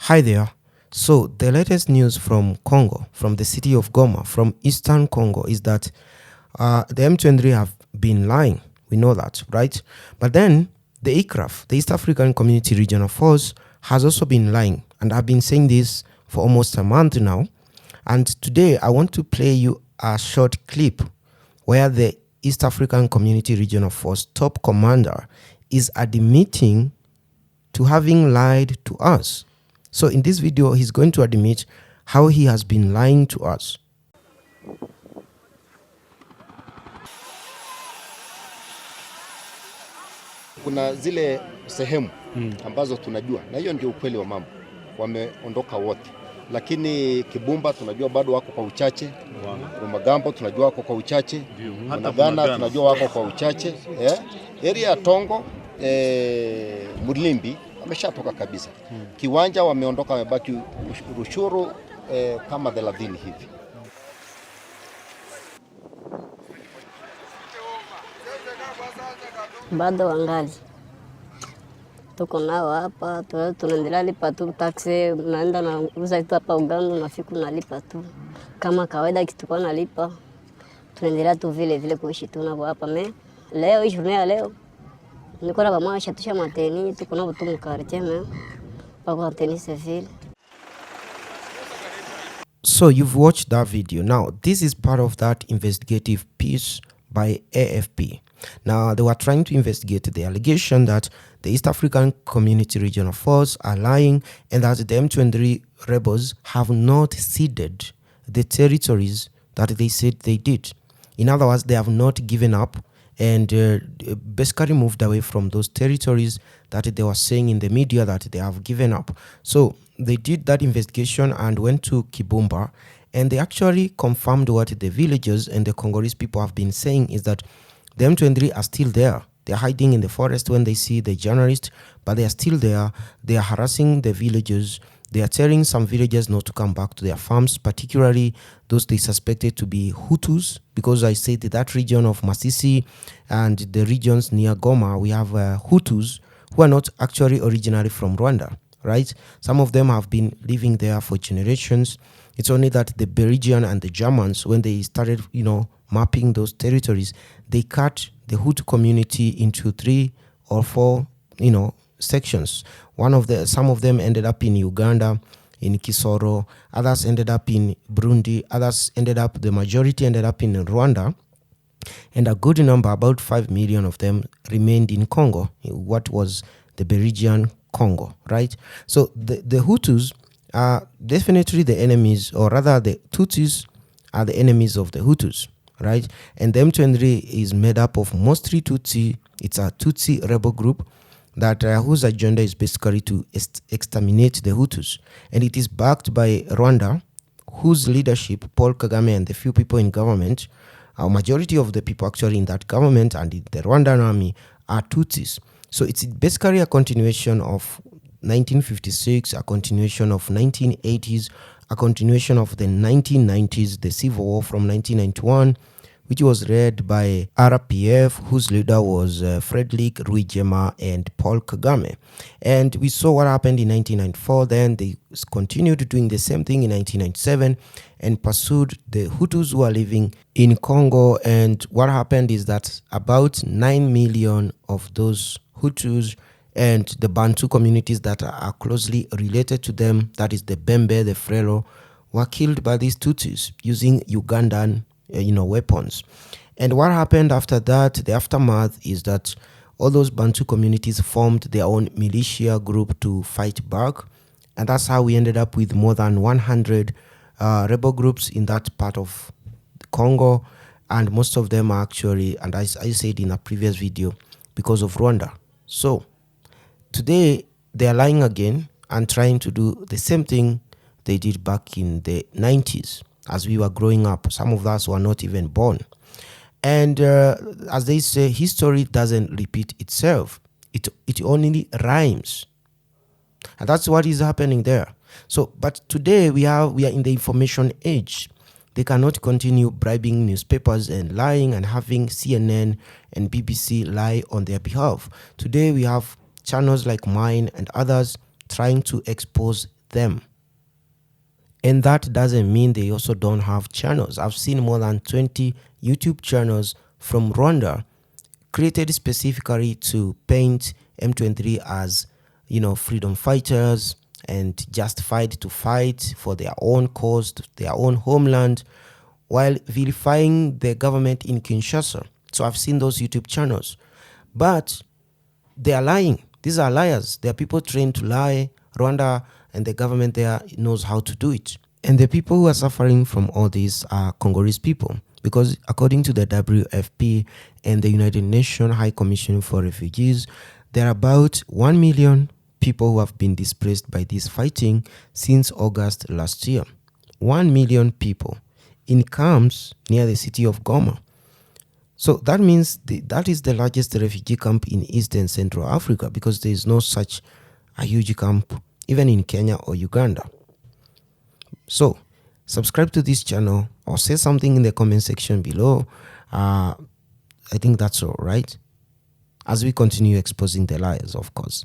Hi there. So the latest news from Congo, from the city of Goma, from eastern Congo, is that the M23 have been lying. We know that, right? But then the ICRAF, the East African Community Regional Force, has also been lying. And I've been saying this for almost a month now. And today I want to play you a short clip where the East African Community Regional Force top commander is admitting to having lied to us. So in this video, he's going to admit how he has been lying to us. Kuna zile sehemu ambazo tunajua, na hiyo ndio ukweli wa mambo, wameondoka wote. Lakini Kibumba tunajua bado wako kwa uchache, Magambo tunajua wako kwa uchache, Ghana tunajua wako kwa uchache, area ya Tongo, Mulimbi ameshatoka kabisa. Kiwanja wameondoka, wamebaki Rushuru kama 30 hivi. Bado wangali tuko nao hapa, tunaendelea lipa tu taksi, naenda na uza tu hapa Uganda, nafika nalipa tu kama kawaida, kituko nalipa, tunaendelea tu vile vile kuishi tu nao hapa. Leo journée ya leo niko na mama shatusha mateni, tuko na mtu mkartie pa anteni civil. So you've watched that video. Now this is part of that investigative piece by AFP. Now, they were trying to investigate the allegation that the East African Community Regional Force are lying and that the M23 rebels have not ceded the territories that they said they did. In other words, they have not given up and basically moved away from those territories that they were saying in the media that they have given up. So they did that investigation and went to Kibumba, and they actually confirmed what the villagers and the Congolese people have been saying, is that the M23 are still there. They're hiding in the forest when they see the journalists, but they are still there. They are harassing the villagers. They are telling some villagers not to come back to their farms, particularly those they suspected to be Hutus, because I said that region of Masisi and the regions near Goma, we have Hutus who are not actually originally from Rwanda, right? Some of them have been living there for generations. It's only that the Belgian and the Germans, when they started, mapping those territories, they cut the Hutu community into 3 or 4, sections. Some of them ended up in Uganda, in Kisoro, others ended up in Burundi, the majority ended up in Rwanda, and a good number, about 5 million of them, remained in Congo, what was the Belgian Congo, right? So the Hutus are definitely the enemies, or rather the Tutsis are the enemies of the Hutus, right? And the M23 is made up of mostly Tutsi. It's a Tutsi rebel group that whose agenda is basically to exterminate the Hutus. And it is backed by Rwanda, whose leadership, Paul Kagame and the few people in government, a majority of the people actually in that government and in the Rwandan army are Tutsis. So it's basically a continuation of 1956, a continuation of 1980s, a continuation of the 1990s, the civil war from 1991, which was led by RPF, whose leader was Frederick Rwigema and Paul Kagame. And we saw what happened in 1994. Then they continued doing the same thing in 1997 and pursued the Hutus who are living in Congo. And what happened is that about 9 million of those Hutus and the Bantu communities that are closely related to them, that is the Bembe, the Frelo, were killed by these Tutsis using Ugandan weapons. And what happened after that, the aftermath, is that all those Bantu communities formed their own militia group to fight back. And that's how we ended up with more than 100 rebel groups in that part of Congo. And most of them are actually, and as I said in a previous video, because of Rwanda. So today they are lying again and trying to do the same thing they did back in the 90s as we were growing up. Some of us were not even born. And as they say, history doesn't repeat itself. It only rhymes. And that's what is happening there. So, but today we are in the information age. They cannot continue bribing newspapers and lying and having CNN and BBC lie on their behalf. Today we have channels like mine and others trying to expose them. And that doesn't mean they also don't have channels. I've seen more than 20 YouTube channels from Rwanda created specifically to paint M23 as, freedom fighters and justified to fight for their own cause, their own homeland, while vilifying the government in Kinshasa. So I've seen those YouTube channels. But they are lying. These are liars. They are people trained to lie. Rwanda and the government there knows how to do it. And the people who are suffering from all this are Congolese people, because according to the WFP and the United Nations High Commission for Refugees, there are about 1 million people who have been displaced by this fighting since August last year. 1 million people in camps near the city of Goma. So that means that is the largest refugee camp in East and Central Africa, because there is no such a huge camp even in Kenya or Uganda. So subscribe to this channel or say something in the comment section below. I think that's all right, as we continue exposing the liars, of course.